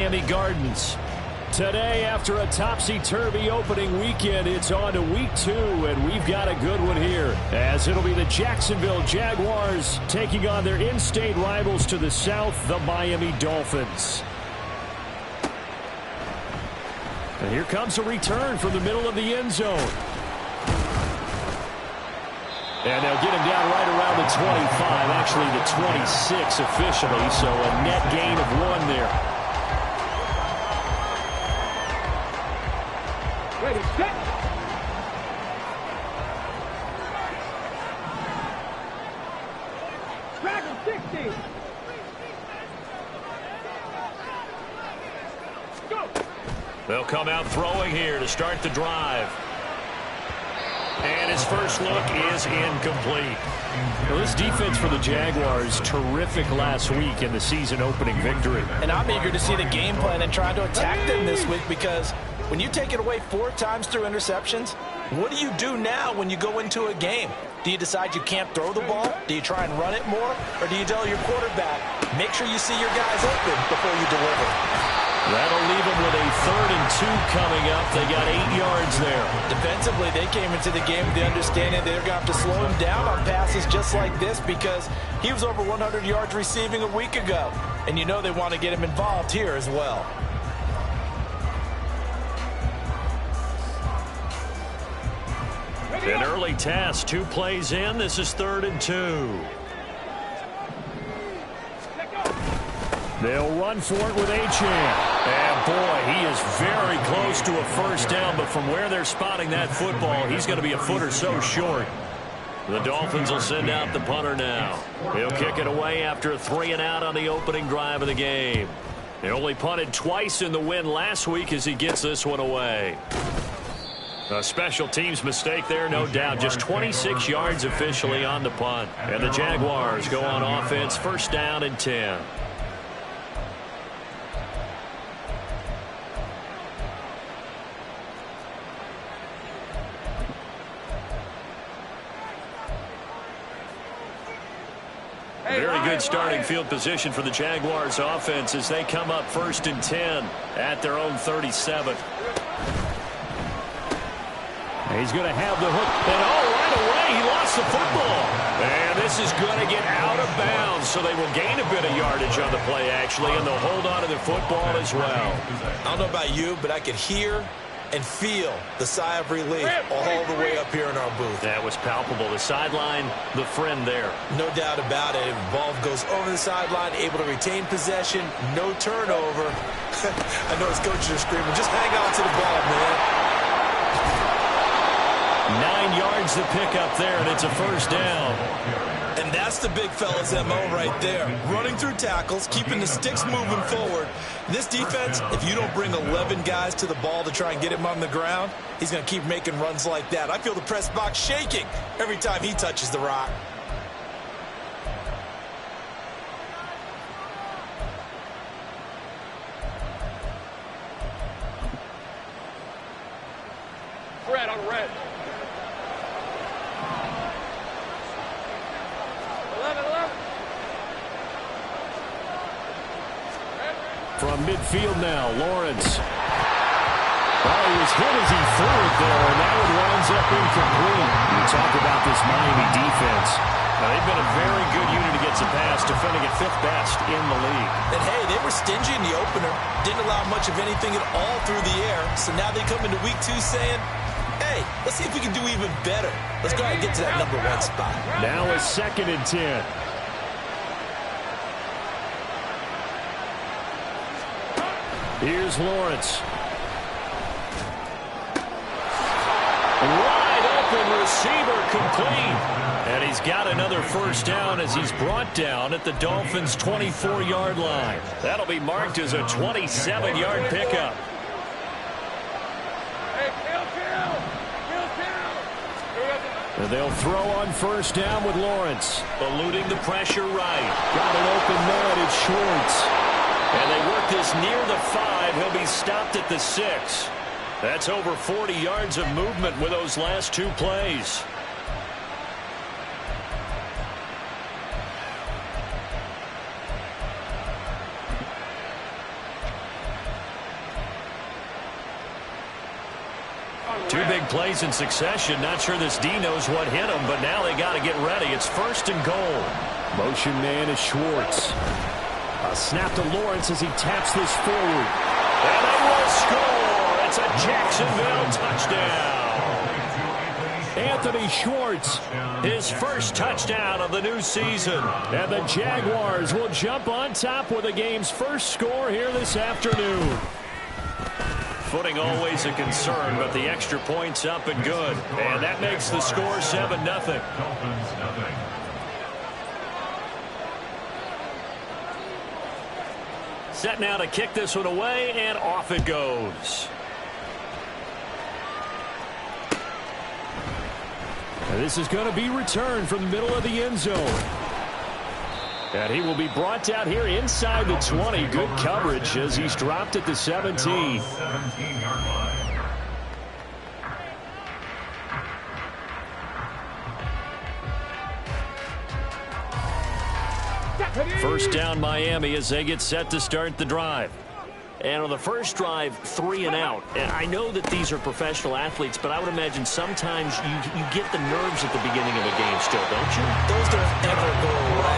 Miami Gardens. Today, after a topsy-turvy opening weekend, it's on to week 2, and we've got a good one here, as it'll be the Jacksonville Jaguars taking on their in-state rivals to the south, the Miami Dolphins. And here comes a return from the middle of the end zone. And they'll get him down right around the 25, actually the 26 officially, so a net gain of 1 there. Ready, set. Dragon 60. Go. They'll come out throwing here to start the drive. And his first look is incomplete. Well, this defense for the Jaguars, terrific last week in the season-opening victory. And I'm eager to see the game plan and try to attack them this week, because when you take it away 4 times through interceptions, what do you do now when you go into a game? Do you decide you can't throw the ball? Do you try and run it more? Or do you tell your quarterback, make sure you see your guys open before you deliver? That'll leave them with a 3rd and 2 coming up. They got 8 yards there. Defensively, they came into the game with the understanding they're going to have to slow him down on passes just like this, because he was over 100 yards receiving a week ago. And you know they want to get him involved here as well. An early task, 2 plays in. This is 3rd and 2. They'll run for it with Achane. And boy, he is very close to a first down, but from where they're spotting that football, he's going to be a foot or so short. The Dolphins will send out the punter now. He'll kick it away after a 3-and-out on the opening drive of the game. He only punted twice in the win last week as he gets this one away. A special teams mistake there, no doubt. Just 26 yards officially on the punt. And the Jaguars go on offense, 1st down and 10. Very good starting field position for the Jaguars offense as they come up 1st and 10 at their own 37. He's going to have the hook. And right away, he lost the football. And this is going to get out of bounds, so they will gain a bit of yardage on the play, actually, and they'll hold on to the football as well. I don't know about you, but I could hear and feel the sigh of relief all the way up here in our booth. That was palpable. The sideline, the friend there. No doubt about it. Ball goes over the sideline, able to retain possession, no turnover. I know his coaches are screaming, just hang on to the ball, man. 9 yards to pick up there, and it's a 1st down. And that's the big fella's MO right there. Running through tackles, keeping the sticks moving forward. This defense, if you don't bring 11 guys to the ball to try and get him on the ground, he's going to keep making runs like that. I feel the press box shaking every time he touches the rock. Red on red. 11. From midfield now, Lawrence. Well, he was hit as he threw it there, and that one winds up incomplete. You talk about this Miami defense. Now, they've been a very good unit against the pass, defending at 5th best in the league. And hey, they were stingy in the opener. Didn't allow much of anything at all through the air. So now they come into week 2 saying, hey, let's see if we can do even better. Let's go ahead and get to that number 1 spot. Now a 2nd and 10. Here's Lawrence. Wide open receiver, complete. And he's got another 1st down as he's brought down at the Dolphins' 24-yard line. That'll be marked as a 27-yard pickup. And they'll throw on 1st down with Lawrence. Eluding the pressure right. Got an open man, it's Schwartz. And they work this near the 5. He'll be stopped at the 6. That's over 40 yards of movement with those last 2 plays. Two big plays in succession. Not sure this D knows what hit him, but now they got to get ready. It's 1st and goal. Motion man is Schwartz. A snap to Lawrence as he taps this forward. And they will score. It's a Jacksonville touchdown. Anthony Schwartz. His first touchdown of the new season. And the Jaguars will jump on top with the game's first score here this afternoon. Footing always a concern, but the extra point's up and good. And that makes the score 7-0. Set now to kick this one away, and off it goes. And this is going to be returned from the middle of the end zone. And he will be brought down here inside the 20. Good coverage as he's dropped at the 17. First down Miami as they get set to start the drive. And on the first drive, 3 and out. And I know that these are professional athletes, but I would imagine sometimes you get the nerves at the beginning of a game still, don't you? Those don't ever go away.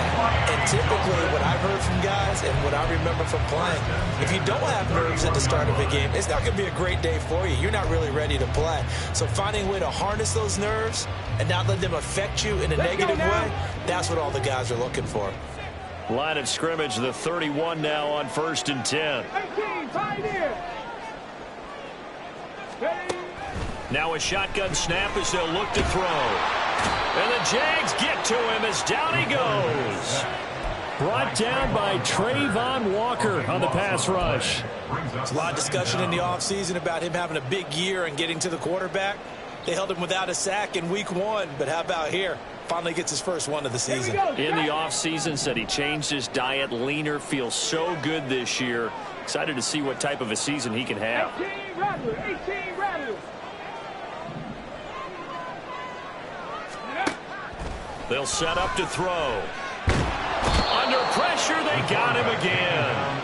And typically what I've heard from guys and what I remember from playing, if you don't have nerves at the start of a game, it's not going to be a great day for you. You're not really ready to play. So finding a way to harness those nerves and not let them affect you in a negative way, that's what all the guys are looking for. Line of scrimmage, the 31 now on 1st and 10. Now a shotgun snap as they'll look to throw. And the Jags get to him as down he goes. Brought down by Trayvon Walker on the pass rush. There's a lot of discussion in the offseason about him having a big year and getting to the quarterback. They held him without a sack in week 1, but how about here? Finally gets his first one of the season. In the offseason, said he changed his diet, leaner, feels so good this year. Excited to see what type of a season he can have. 18 Rattler. They'll set up to throw. Under pressure, they got him again.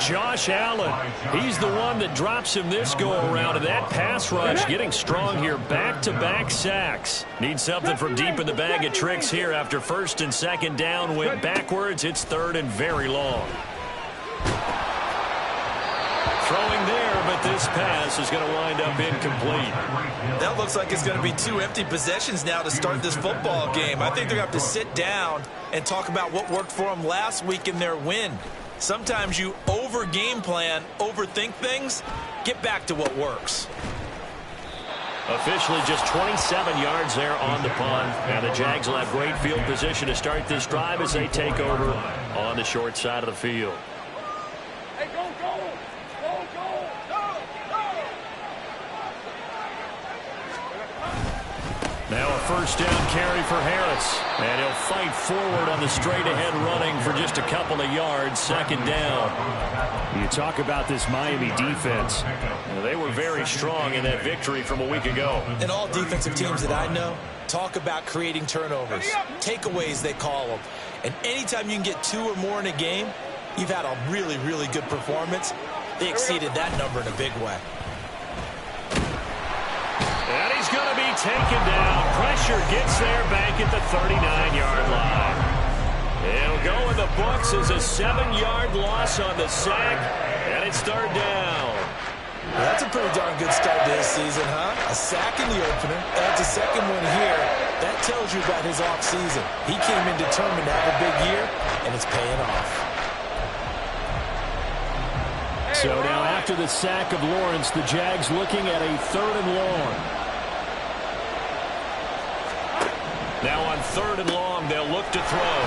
Josh Allen, he's the one that drops him this go-around, and that pass rush getting strong here. Back-to-back sacks. Need something from deep in the bag of tricks here after 1st and 2nd down. Went backwards. It's 3rd and very long. Throwing there, but this pass is going to wind up incomplete. That looks like it's going to be 2 empty possessions now to start this football game. I think they're going to have to sit down and talk about what worked for them last week in their win. Sometimes you over-game plan, overthink things. Get back to what works. Officially just 27 yards there on the punt. And the Jags will have great field position to start this drive as they take over on the short side of the field. Hey, go. Now a 1st down carry for Harris. And he'll fight forward on the straight-ahead running for just a couple of yards. 2nd down. You talk about this Miami defense. They were very strong in that victory from a week ago. And all defensive teams that I know talk about creating turnovers. Takeaways, they call them. And anytime you can get 2 or more in a game, you've had a really, really good performance. They exceeded that number in a big way. And he's going to be taken down. Pressure gets there back at the 39-yard line. It'll go in the books as a 7-yard loss on the sack, and it's 3rd down. Well, that's a pretty darn good start to his season, huh? A sack in the opener. Adds a 2nd one here. That tells you about his offseason. He came in determined to have a big year, and it's paying off. So now after the sack of Lawrence, the Jags looking at a 3rd and long. Now on 3rd and long, they'll look to throw.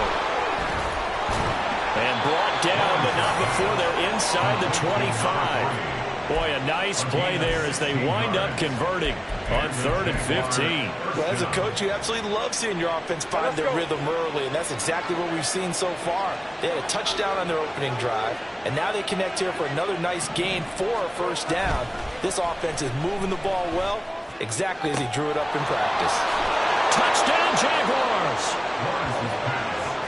And brought down, but not before they're inside the 25. Boy, a nice play there as they wind up converting on 3rd and 15. Well, as a coach, you absolutely love seeing your offense find their rhythm early, and that's exactly what we've seen so far. They had a touchdown on their opening drive, and now they connect here for another nice gain for a 1st down. This offense is moving the ball well, exactly as he drew it up in practice. Touchdown, Jaguars!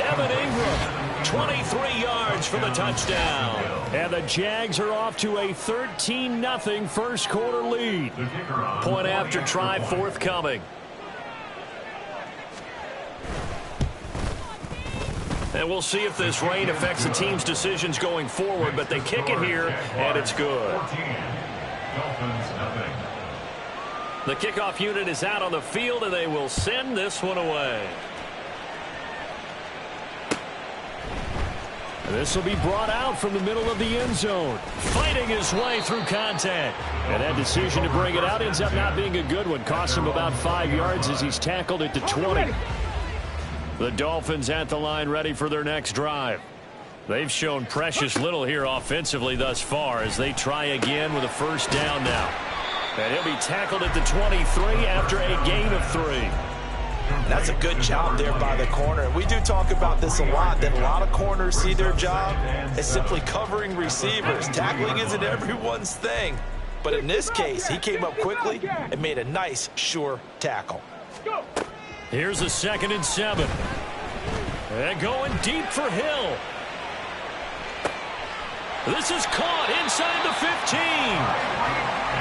Evan Ingram 23 yards for the touchdown. And the Jags are off to a 13-0 first quarter lead. Point after try forthcoming. And we'll see if this rain affects the team's decisions going forward, but they kick it here, and it's good. The kickoff unit is out on the field, and they will send this one away. This will be brought out from the middle of the end zone. Fighting his way through contact. And that decision to bring it out ends up not being a good one. Costs him about 5 yards as he's tackled at the 20. The Dolphins at the line ready for their next drive. They've shown precious little here offensively thus far as they try again with a first down now. And he'll be tackled at the 23 after a gain of 3. That's a good job there by the corner. We do talk about this a lot, that a lot of corners see their job as simply covering receivers. Tackling isn't everyone's thing. But in this case, he came up quickly and made a nice, sure tackle. Here's a 2nd and 7. And going deep for Hill. This is caught inside the 15.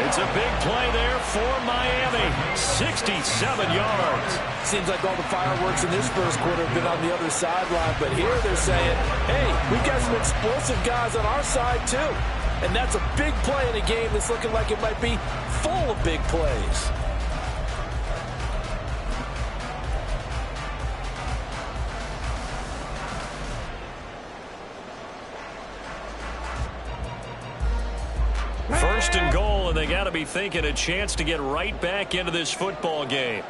It's a big play there for Miami. 67 yards. Seems like all the fireworks in this first quarter have been on the other sideline, but here they're saying, hey, we've got some explosive guys on our side too. And that's a big play in a game that's looking like it might be full of big plays. First and goal, and they got to be thinking a chance to get right back into this football game.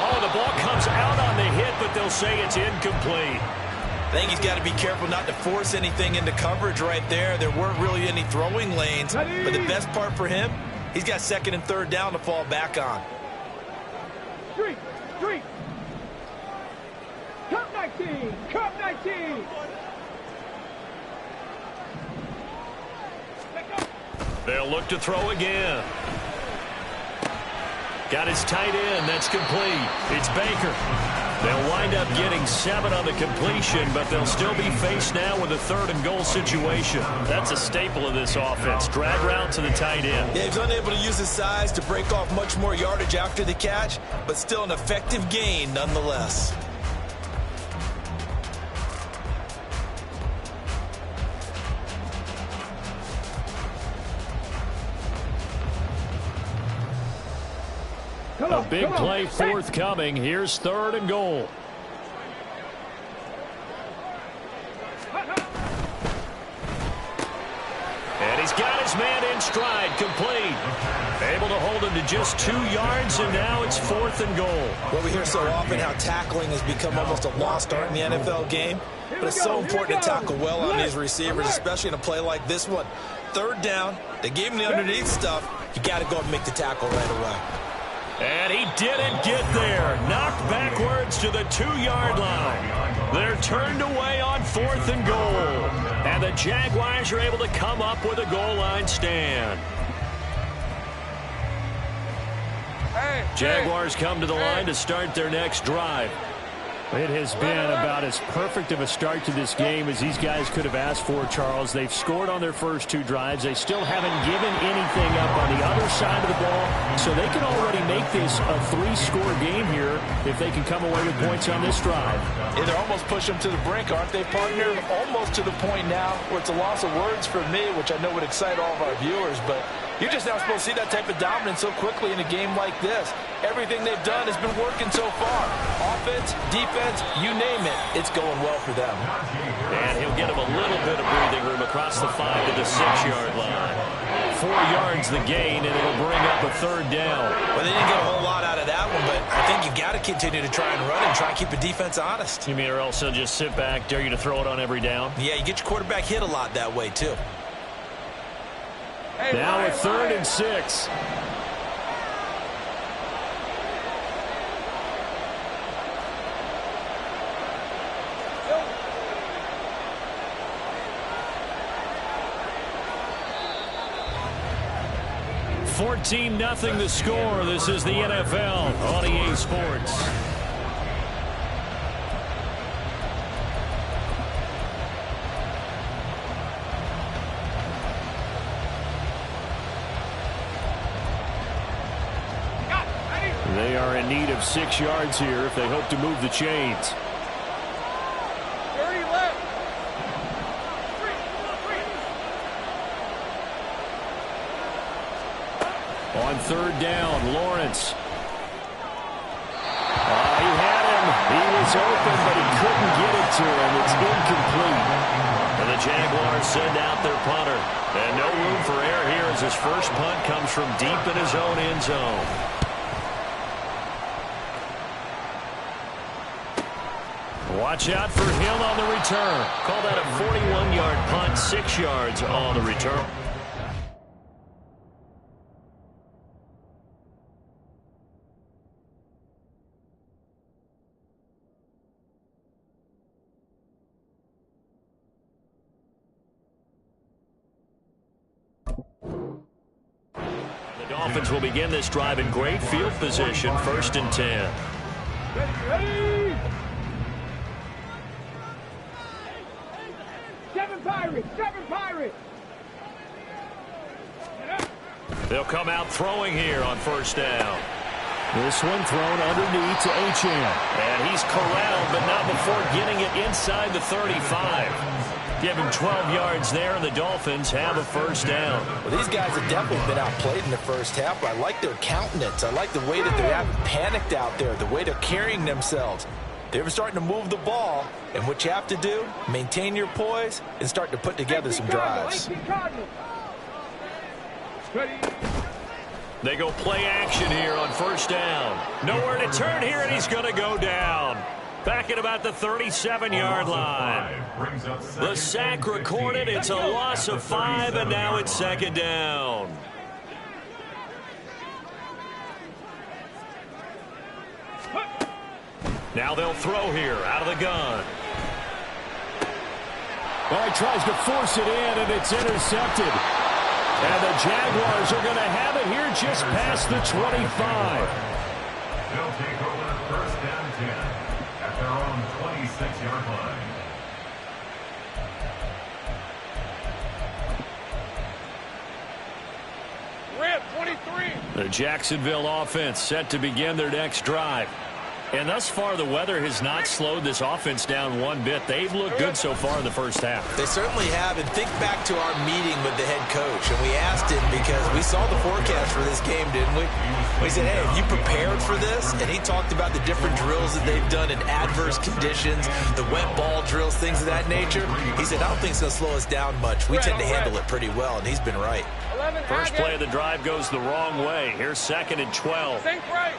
Oh, the ball comes out on the hit, but they'll say it's incomplete. I think he's got to be careful not to force anything into coverage right there. There weren't really any throwing lanes, but the best part for him, he's got 2nd and 3rd down to fall back on. Street. Cup 19. Cup 19. They'll look to throw again. Got his tight end. That's complete. It's Baker. They'll wind up getting 7 on the completion, but they'll still be faced now with a 3rd and goal situation. That's a staple of this offense. Drag route to the tight end. Yeah, he's unable to use his size to break off much more yardage after the catch, but still an effective gain nonetheless. A big play forthcoming. Here's 3rd and goal. And he's got his man in stride, complete. Able to hold him to just 2 yards, and now it's 4th and goal. Well, we hear so often how tackling has become almost a lost art in the NFL game, but it's so important to tackle well on these receivers, especially in a play like this one. 3rd down, they gave him the underneath stuff. You got to go and make the tackle right away. And he didn't get there. Knocked backwards to the 2-yard line. They're turned away on 4th and goal. And the Jaguars are able to come up with a goal line stand. Jaguars come to the line to start their next drive. It has been about as perfect of a start to this game as these guys could have asked for, Charles. They've scored on their first 2 drives. They still haven't given anything up on the other side of the ball, so they can already make this a 3-score game here if they can come away with points on this drive. Yeah, they're almost pushing them to the brink, aren't they, partner? Almost to the point now where it's a loss of words for me, which I know would excite all of our viewers, but you're just not supposed to see that type of dominance so quickly in a game like this. Everything they've done has been working so far. Offense, defense, you name it, it's going well for them. And he'll get him a little bit of breathing room across the 5 to the 6-yard line. 4 yards the gain, and it'll bring up a 3rd down. Well, they didn't get a whole lot out of that one, but I think you got to continue to try and run and try and keep the defense honest. You mean or else he'll just sit back, dare you to throw it on every down? Yeah, you get your quarterback hit a lot that way, too. Now a 3rd and 6. 14-0 the score. This is the NFL on EA Sports. They are in need of 6 yards here if they hope to move the chains. 30 left. On 3rd down, Lawrence. He had him. He was open, but he couldn't get it to him. It's incomplete. And the Jaguars send out their punter. And no room for error here as his first punt comes from deep in his own end zone. Watch out for Hill on the return. Call that a 41-yard punt, 6 yards on the return. The Dolphins will begin this drive in great field position, 1st and 10. Ready. 7 Pirates. 7 Pirates. They'll come out throwing here on 1st down. This one thrown underneath to Achane. And he's corralled, but not before getting it inside the 35. Give him 12 yards there, and the Dolphins have a 1st down. Well, these guys have definitely been outplayed in the first half, but I like their countenance. I like the way that they haven't panicked out there, the way they're carrying themselves. They're starting to move the ball, and what you have to do, maintain your poise and start to put together some drives. They go play action here on 1st down. Nowhere to turn here, and he's going to go down. Back at about the 37-yard line. The sack recorded. It's a loss of 5, and now it's 2nd down. Now they'll throw here out of the gun. Well, he tries to force it in, and it's intercepted. And the Jaguars are going to have it here just past the 25. They'll take over 1st and 10 at their own 26-yard line. Rip, 23. The Jacksonville offense set to begin their next drive. And thus far, the weather has not slowed this offense down one bit. They've looked good so far in the first half. They certainly have, and think back to our meeting with the head coach, and we asked him because we saw the forecast for this game, didn't we? We said, hey, have you prepared for this? And he talked about the different drills that they've done in adverse conditions, the wet ball drills, things of that nature. He said, I don't think it's going to slow us down much. We tend to handle it pretty well, and he's been right. First play of the drive goes the wrong way. Here's 2nd and 12. Think right.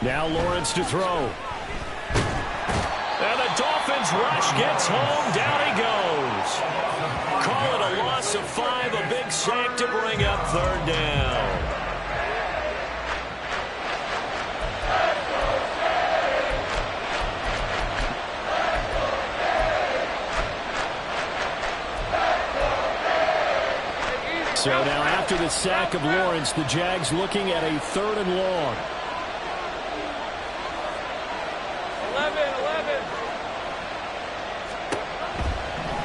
Now Lawrence to throw. And the Dolphins rush gets home. Down he goes. Call it a loss of 5. A big sack to bring up 3rd down. So now after the sack of Lawrence, the Jags looking at a 3rd and long. 11.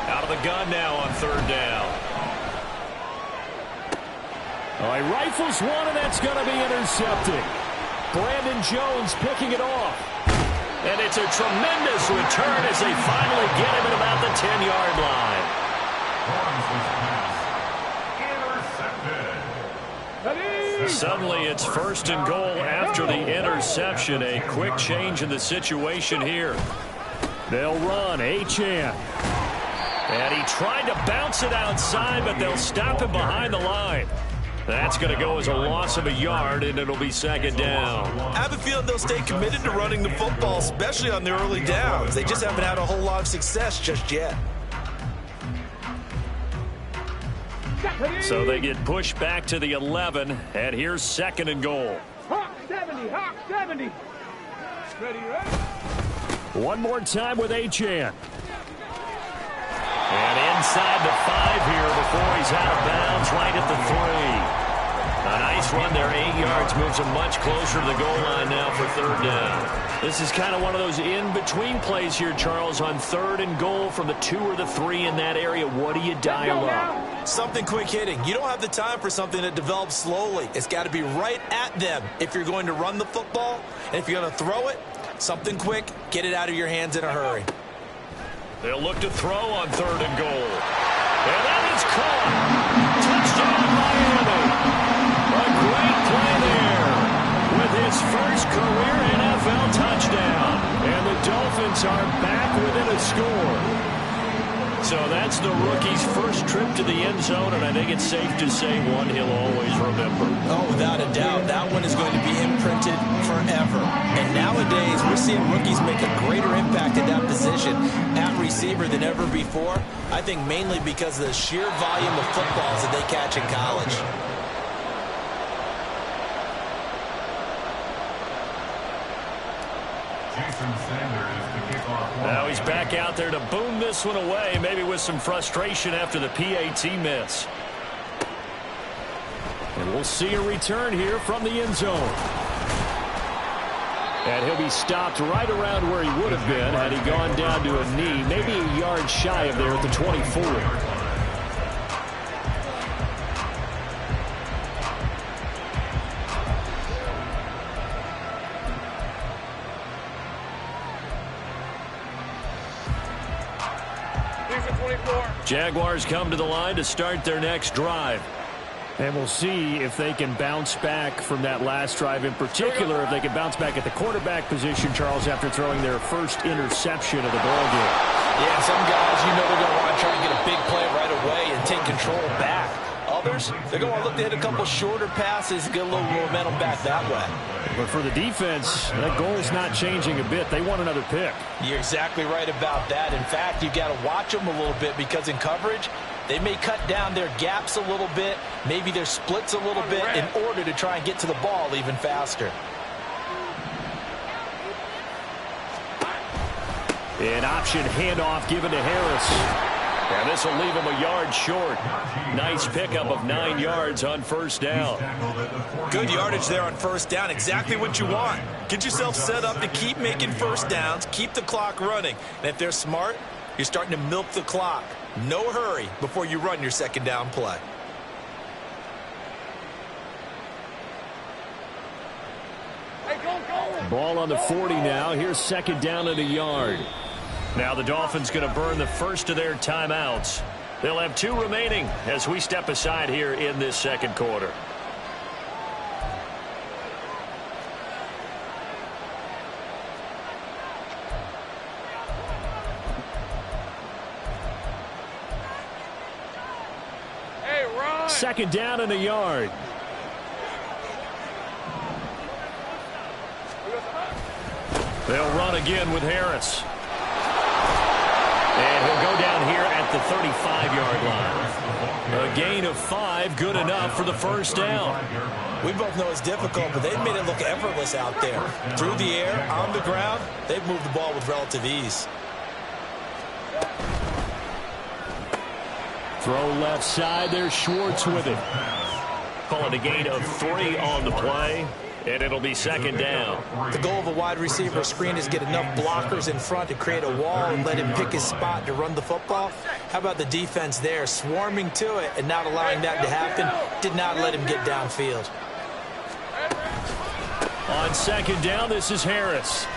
Out of the gun now on 3rd down. All right, rifles one, and that's going to be intercepted. Brandon Jones picking it off. And it's a tremendous return as they finally get him at about the 10-yard line. Suddenly it's 1st and goal after the interception. A quick change in the situation here. They'll run. Achane. And he tried to bounce it outside, but they'll stop him behind the line. That's going to go as a loss of a yard, and it'll be 2nd down. I have a feeling they'll stay committed to running the football, especially on the early downs. They just haven't had a whole lot of success just yet. So they get pushed back to the 11, and here's 2nd and goal. Hawk 70. Hawk 70. Ready. One more time with Achane. And inside the 5 here before he's out of bounds right at the 3. A nice run there, 8 yards, moves him much closer to the goal line now for 3rd down. This is kind of one of those in-between plays here, Charles, on 3rd and goal from the 2 or the 3 in that area. What do you dial up? Something quick hitting. You don't have the time for something that develops slowly. It's got to be right at them if you're going to run the football. And if you're going to throw it, something quick, get it out of your hands in a hurry. They'll look to throw on 3rd and goal. And that is caught. Touchdown, Miami. A great play there with his first career NFL touchdown. And the Dolphins are back within a score. So that's the rookie's first trip to the end zone, and I think it's safe to say one he'll always remember. Oh, without a doubt, that one is going to be imprinted forever. And nowadays, we're seeing rookies make a greater impact at that position at receiver than ever before. I think mainly because of the sheer volume of footballs that they catch in college. Now he's back out there to boom this one away, maybe with some frustration after the PAT miss. And we'll see a return here from the end zone. And he'll be stopped right around where he would have been had he gone down to a knee, maybe a yard shy of there at the 24. Jaguars come to the line to start their next drive. And we'll see if they can bounce back from that last drive, in particular if they can bounce back at the quarterback position, Charles, after throwing their first interception of the ballgame. Yeah, some guys, you know, they're going to want to try and get a big play right away and take control back. Others, they're going to look to hit a couple shorter passes, get a little momentum back that way. But for the defense, that goal's not changing a bit. They want another pick. You're exactly right about that. In fact, you've got to watch them a little bit because in coverage, they may cut down their gaps a little bit, maybe their splits a little bit in order to try and get to the ball even faster. An option handoff given to Harris. And this will leave him a yard short. Nice pickup of 9 yards on 1st down. Good yardage there on 1st down. Exactly what you want. Get yourself set up to keep making 1st downs, keep the clock running. And if they're smart, you're starting to milk the clock. No hurry before you run your 2nd down play. Ball on the 40 now. Here's 2nd down and a yard. Now the Dolphins going to burn the first of their timeouts. They'll have 2 remaining as we step aside here in this 2nd quarter. Hey, run! 2nd down and a yard. They'll run again with Harris. And he'll go down here at the 35-yard line. A gain of 5, good enough for the 1st down. We both know it's difficult, but they've made it look effortless out there. Through the air, on the ground, they've moved the ball with relative ease. Throw left side. There's Schwartz with it. Call it a gain of 3 on the play. And it'll be 2nd down. The goal of a wide receiver screen is get enough blockers in front to create a wall and let him pick his spot to run the football. How about the defense there, swarming to it and not allowing that to happen? Did not let him get downfield. On 2nd down, this is Harris.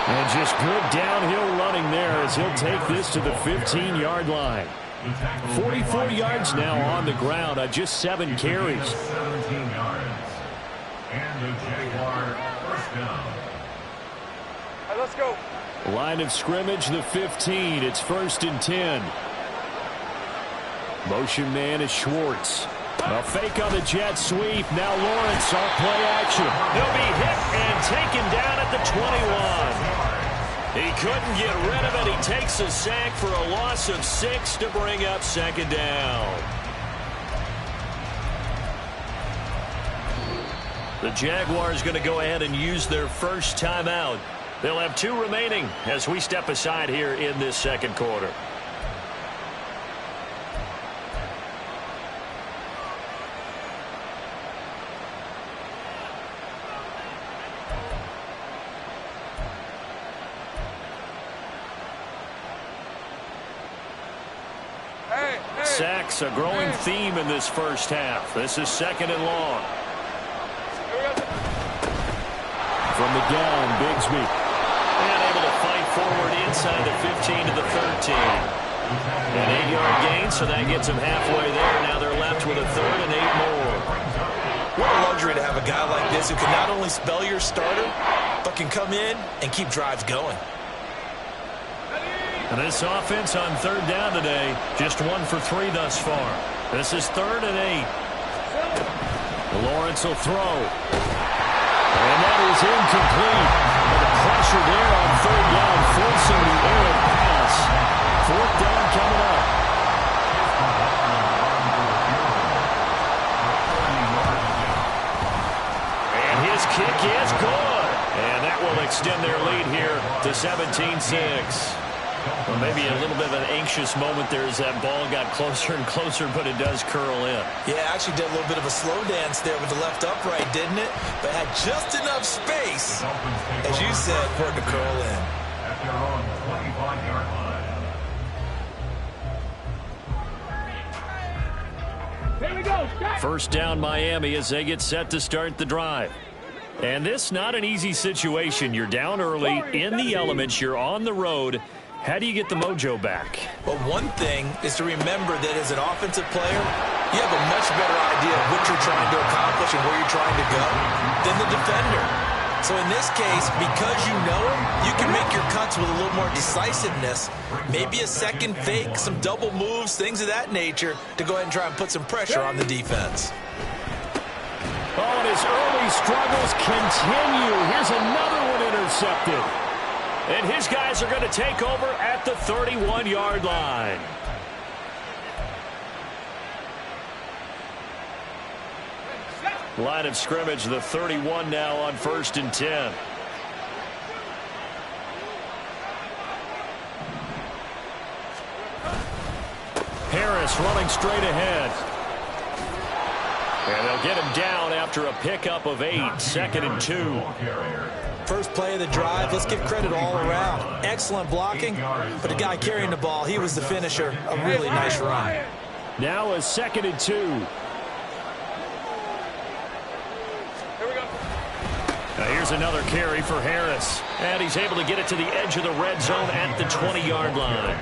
And just good downhill running there as he'll take this to the 15-yard line. 44 yards now on the ground on just 7 carries. 17 yards. And the Jaguar 1st down. All right, let's go. Line of scrimmage, the 15. It's 1st and 10. Motion man is Schwartz. A fake on the jet sweep. Now Lawrence off play action. He'll be hit and taken down at the 21. He couldn't get rid of it. He takes a sack for a loss of 6 to bring up 2nd down. The Jaguars going to go ahead and use their first timeout. They'll have 2 remaining as we step aside here in this second quarter. Sacks, a growing theme in this first half. This is 2nd and long. From the gun, Bigsby. And able to fight forward inside the 15 to the 13. An 8-yard gain, so that gets them halfway there. Now they're left with a 3rd and 8 more. What a luxury to have a guy like this who can not only spell your starter, but can come in and keep drives going. And this offense on 3rd down today, just 1 for 3 thus far. This is 3rd and 8. Lawrence will throw. And that is incomplete. And the pressure there on 3rd down, forcing the errant pass. 4th down coming up. And his kick is good. And that will extend their lead here to 17-6. Well, maybe a little bit of an anxious moment there as that ball got closer and closer, but it does curl in. Yeah, actually did a little bit of a slow dance there with the left upright, didn't it? But had just enough space, as you said, for it to curl in. At their own 25-yard line. Here we go. First down Miami as they get set to start the drive. And this not an easy situation. You're down early, in the elements, you're on the road. How do you get the mojo back? Well, one thing is to remember that as an offensive player, you have a much better idea of what you're trying to accomplish and where you're trying to go than the defender. So in this case, because you know him, you can make your cuts with a little more decisiveness, maybe a second fake, some double moves, things of that nature, to go ahead and try and put some pressure on the defense. Oh, and his early struggles continue. Here's another one intercepted. And his guys are going to take over at the 31-yard line. Line of scrimmage, the 31 now on 1st and 10. Harris running straight ahead. And they'll get him down after a pickup of 8, 2nd and 2. First play of the drive, let's give credit all around. Excellent blocking, but the guy carrying the ball, he was the finisher. A really nice run. Now a 2nd and 2. Now here's another carry for Harris. And he's able to get it to the edge of the red zone at the 20-yard line.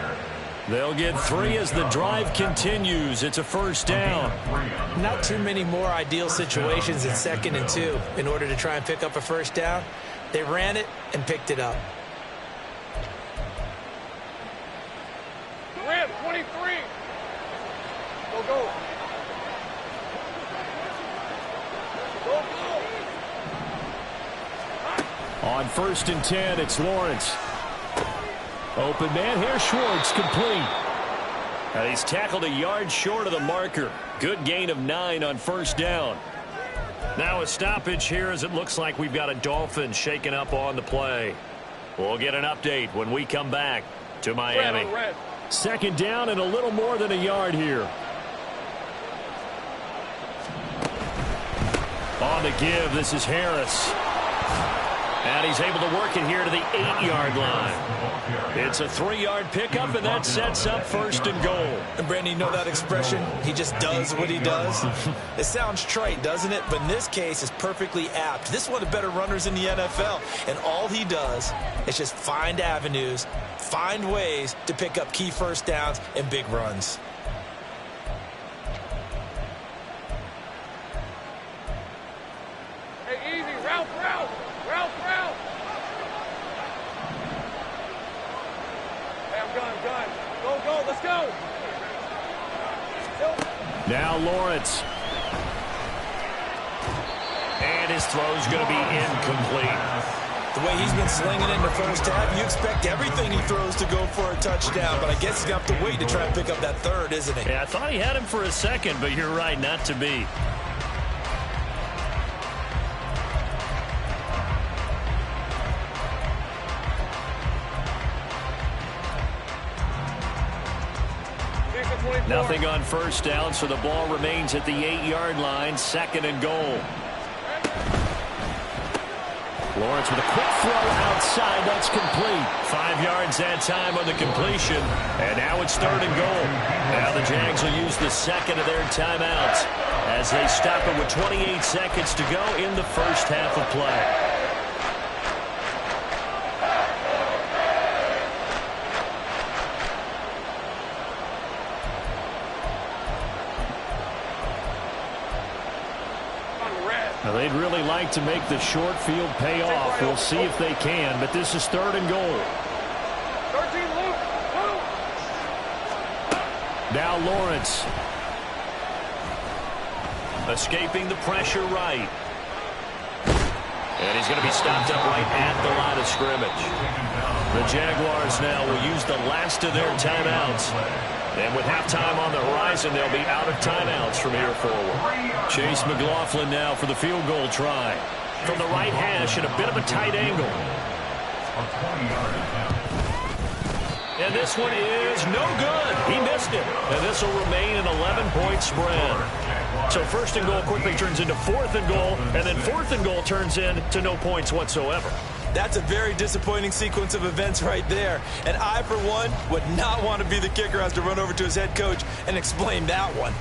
They'll get 3 as the drive continues. It's a first down. Not too many more ideal situations at 2nd and 2 in order to try and pick up a first down. They ran it and picked it up. Ram, 23. Go, go. Go, go. On 1st and 10, it's Lawrence. Open man here, Schwartz, complete. And he's tackled a yard short of the marker. Good gain of 9 on 1st down. Now a stoppage here as it looks like we've got a Dolphin shaking up on the play. We'll get an update when we come back to Miami. Red. 2nd down and a little more than a yard here. On the give, this is Harris. And he's able to work it here to the 8-yard line. It's a 3-yard pickup, and that sets up 1st and goal. And Brandon, you know that expression? He just does what he does. It sounds trite, doesn't it? But in this case, it's perfectly apt. This is one of the better runners in the NFL. And all he does is just find avenues, find ways to pick up key first downs and big runs. Hey, easy. Route. Hey, I'm gun. Go, let's go. Now Lawrence. And his throw's going to be incomplete. The way he's been slinging in the first half, you expect everything he throws to go for a touchdown, but I guess he's going to have to wait to try and pick up that 3rd, isn't he? Yeah, I thought he had him for a second, but you're right, not to be. Nothing on first down, so the ball remains at the 8-yard line, 2nd and goal. Lawrence with a quick throw outside. That's complete. 5 yards that time on the completion. And now it's 3rd and goal. Now the Jags will use the second of their timeouts as they stop it with 28 seconds to go in the first half of play. Now, they'd really like to make the short field pay off. We'll see if they can, but this is 3rd and goal. Now Lawrence. Escaping the pressure right. And he's going to be stopped up right at the line of scrimmage. The Jaguars now will use the last of their timeouts. And with halftime on the horizon, they'll be out of timeouts from here forward. Chase McLaughlin now for the field goal try. From the right hash at a bit of a tight angle. And this one is no good. He missed it. And this will remain an 11-point spread. So 1st and goal quickly turns into 4th and goal. And then 4th and goal turns into no points whatsoever. That's a very disappointing sequence of events right there. And I, for one, would not want to be the kicker who has to run over to his head coach and explain that one.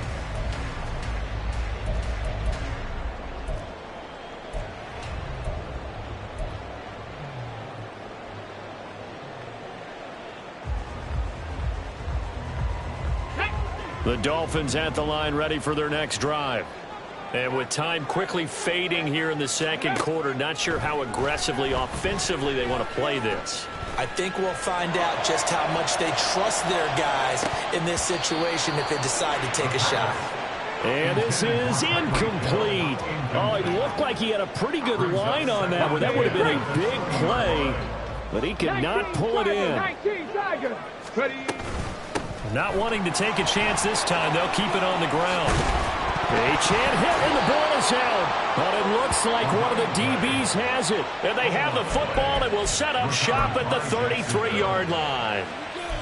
The Dolphins at the line ready for their next drive. And with time quickly fading here in the second quarter, not sure how aggressively, offensively they want to play this. I think we'll find out just how much they trust their guys in this situation if they decide to take a shot. And this is incomplete. Oh, it looked like he had a pretty good line on that one. That would have been a big play, but he could not pull it in. Not wanting to take a chance this time, they'll keep it on the ground. A chant hit, and the ball is out. But it looks like one of the DBs has it. And they have the football and will set up shop at the 33-yard line.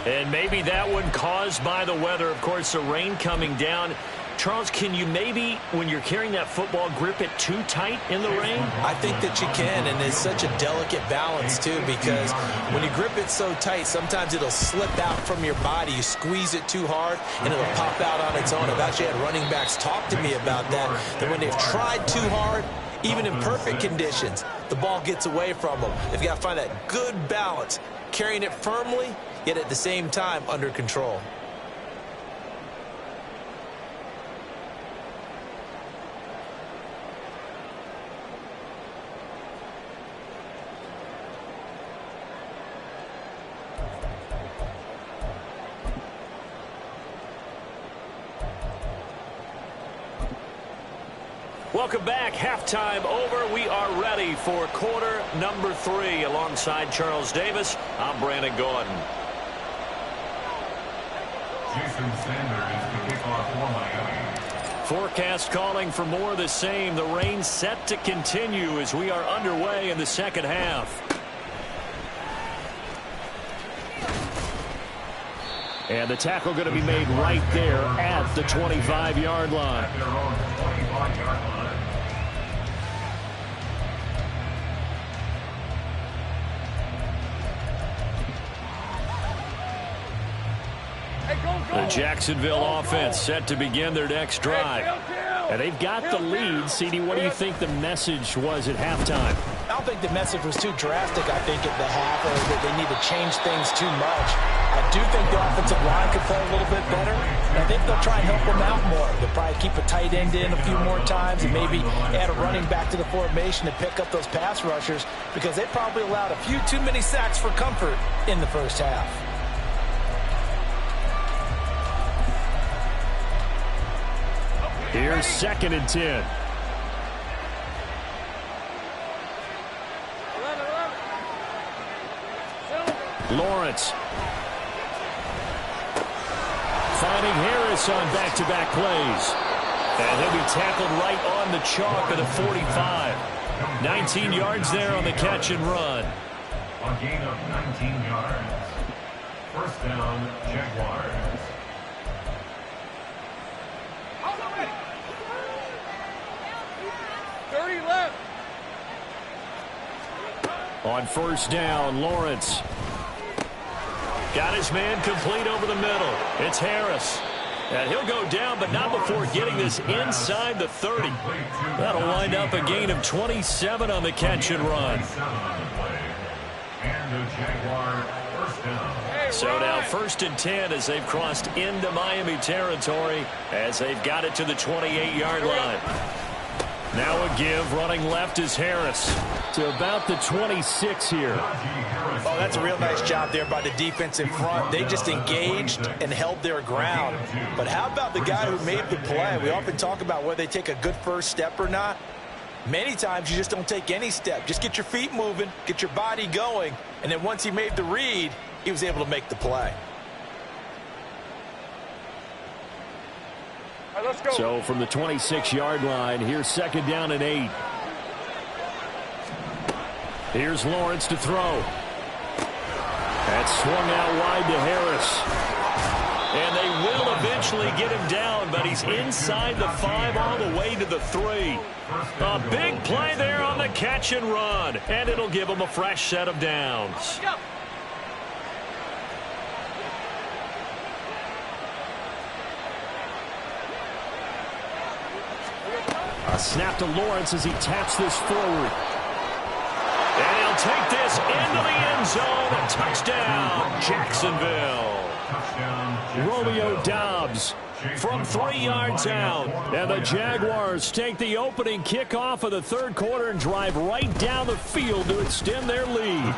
And maybe that one caused by the weather. Of course, the rain coming down. Charles, can you maybe, when you're carrying that football, grip it too tight in the rain? I think that you can, and it's such a delicate balance, too, because when you grip it so tight, sometimes it'll slip out from your body. You squeeze it too hard, and it'll pop out on its own. I've actually had running backs talk to me about that when they've tried too hard, even in perfect conditions, the ball gets away from them. They've got to find that good balance, carrying it firmly, yet at the same time under control. Welcome back. Halftime over. We are ready for quarter number 3. Alongside Charles Davis, I'm Brandon Gordon. Jason Sanders to kick off for Miami. Forecast calling for more of the same. The rain set to continue as we are underway in the second half. And the tackle going to be made right there at the 25-yard line. At their own 25-yard line. The Jacksonville offense set to begin their next drive. And they've got the lead. CD, what do you think the message was at halftime? I don't think the message was too drastic, I think, at the half, or that they need to change things too much. I do think the offensive line could play a little bit better, and I think they'll try and help them out more. They'll probably keep a tight end in a few more times and maybe add a running back to the formation to pick up those pass rushers, because they probably allowed a few too many sacks for comfort in the first half. Here's 2nd and 10. Lawrence. Finding Harris on back-to-back plays. And he'll be tackled right on the chalk at the 45. 19 yards there on the catch and run. A gain of 19 yards. First down, Jaguars. 30 left. On first down, Lawrence. Got his man complete over the middle. It's Harris. And he'll go down, but not before getting this inside the 30. That'll wind up a gain of 27 on the catch and run. So now 1st and 10 as they've crossed into Miami territory as they've got it to the 28-yard line. Now a give, running left is Harris to about the 26 here. Oh, that's a real nice job there by the defense in front. They just engaged and held their ground. But how about the guy who made the play? We often talk about whether they take a good first step or not. Many times you just don't take any step. Just get your feet moving, get your body going, and then once he made the read, he was able to make the play. All right, let's go. So from the 26-yard line, here's 2nd down and 8. Here's Lawrence to throw. That's swung out wide to Harris. And they will eventually get him down, but he's inside the 5 all the way to the 3. A big play there on the catch and run, and it'll give him a fresh set of downs. A snap to Lawrence as he taps this forward. And he'll take this into the end zone. A touchdown, Jacksonville. Romeo Doubs from 3 yards out. And the Jaguars take the opening kickoff of the 3rd quarter and drive right down the field to extend their lead.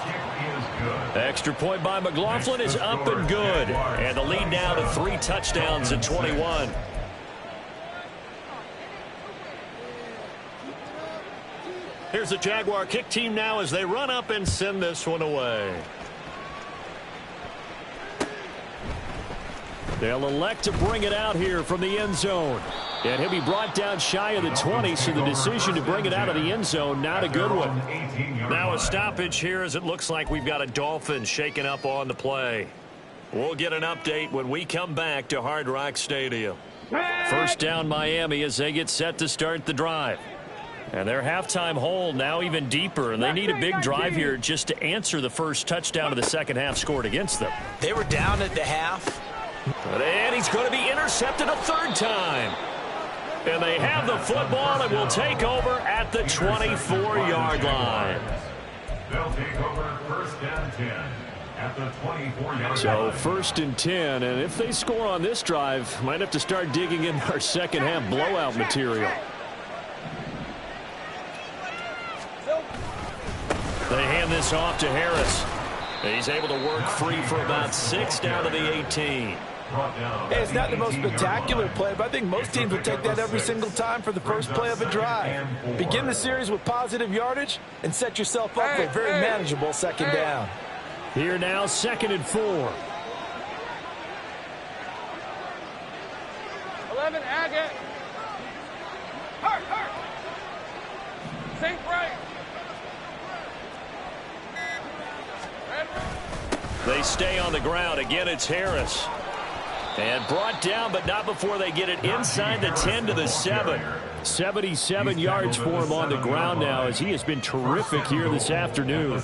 Extra point by McLaughlin is up and good. And the lead now to 3 touchdowns in 21. Here's the Jaguar kick team now as they run up and send this one away. They'll elect to bring it out here from the end zone. And he'll be brought down shy of the 20, so the decision to bring it out of the end zone, not a good one. Now a stoppage here as it looks like we've got a Dolphin shaking up on the play. We'll get an update when we come back to Hard Rock Stadium. First down Miami as they get set to start the drive. And their halftime hole now even deeper, and they need a big drive here just to answer the first touchdown of the second half scored against them. They were down at the half. And he's going to be intercepted a 3rd time. And they have the football and will take over at the 24-yard line. They'll take over 1st and 10 at the 24-yard So 1st and 10, and if they score on this drive, might have to start digging in our second half blowout material. They hand this off to Harris. He's able to work free for about 6 down to the 18. Hey, it's not the most spectacular play, but I think most teams will take that every single time for the first play of a drive. Begin the series with positive yardage and set yourself up for a very manageable 2nd down. Here now, 2nd and 4. 11, Agate. Hurt. Sink right. They stay on the ground. Again, it's Harris. And brought down, but not before they get it inside the 10 to the 7. 77 yards for him on the ground now as he has been terrific here this afternoon.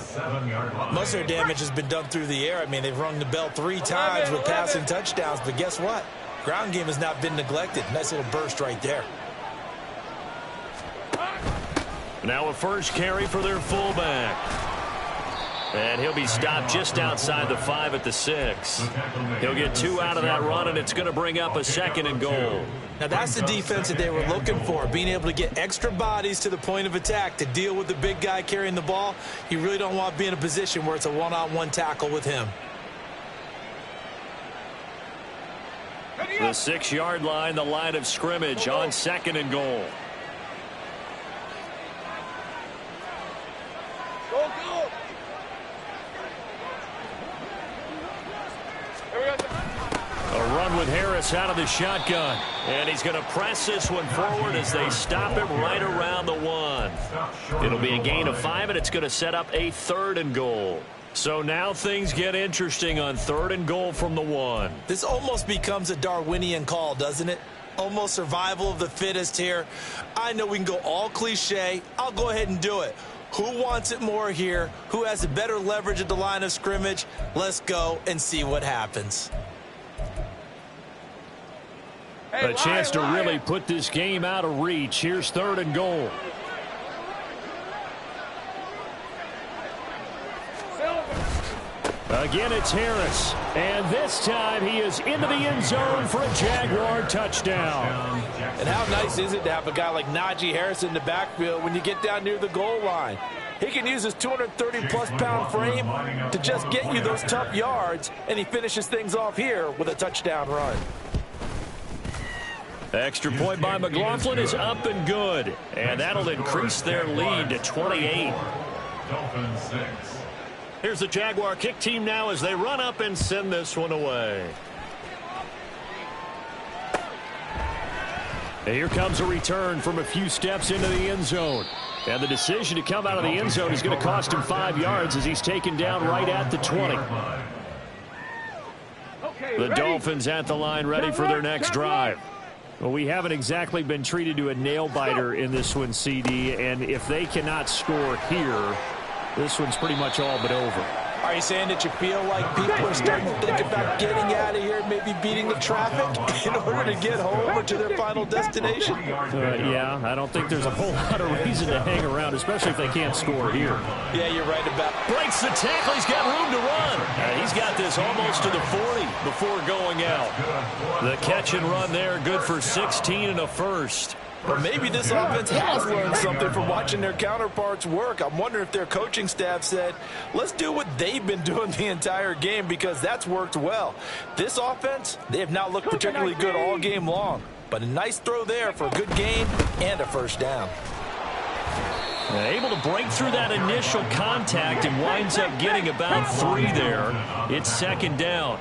Most of their damage has been done through the air. I mean, they've rung the bell 3 times with passing touchdowns, but guess what? Ground game has not been neglected. Nice little burst right there. Now a first carry for their fullback. And he'll be stopped just outside the 5 at the 6. He'll get 2 out of that run, and it's going to bring up a 2nd and goal. Now, that's the defense that they were looking for, being able to get extra bodies to the point of attack to deal with the big guy carrying the ball. You really don't want to be in a position where it's a one-on-one tackle with him. The 6-yard line, the line of scrimmage on 2nd and goal. Go. A run with Harris out of the shotgun. And he's going to press this one forward as they stop him right around the 1. It'll be a gain of 5, and it's going to set up a 3rd and goal. So now things get interesting on 3rd and goal from the 1. This almost becomes a Darwinian call, doesn't it? almost survival of the fittest here. I know we can go all cliche. I'll go ahead and do it. Who wants it more here? Who has a better leverage at the line of scrimmage? Let's go and see what happens. A chance to really put this game out of reach. Here's 3rd and goal. Again, it's Harris. And this time he is into the end zone for a Jaguar touchdown. And how nice is it to have a guy like Najee Harris in the backfield when you get down near the goal line? He can use his 230-plus pound frame to just get you those tough yards, and he finishes things off here with a touchdown run. Extra point by McLaughlin is up and good. And that'll increase their lead to 28. Dolphins 6. Here's the Jaguar kick team now as they run up and send this one away. And here comes a return from a few steps into the end zone. And the decision to come out of the end zone is going to cost him 5 yards as he's taken down right at the 20. The Dolphins at the line ready for their next drive. Well, we haven't exactly been treated to a nail-biter in this one, CD, and if they cannot score here, this one's pretty much all but over. Are you saying that you feel like people are starting to think about getting out of here, maybe beating the traffic in order to get home or to their final destination? Yeah, I don't think there's a whole lot of reason to hang around, especially if they can't score here. Yeah, you're right about it. Breaks the tackle. He's got room to run. He's got this almost to the 40 before going out. The catch and run there, good for 16 and a first. But maybe this offense has learned something from watching their counterparts work. I'm wondering if their coaching staff said, let's do what they've been doing the entire game, because that's worked well. This offense, they have not looked particularly good all game long. But a nice throw there for a good gain and a first down. Able to break through that initial contact and winds up getting about 3 there. It's 2nd down.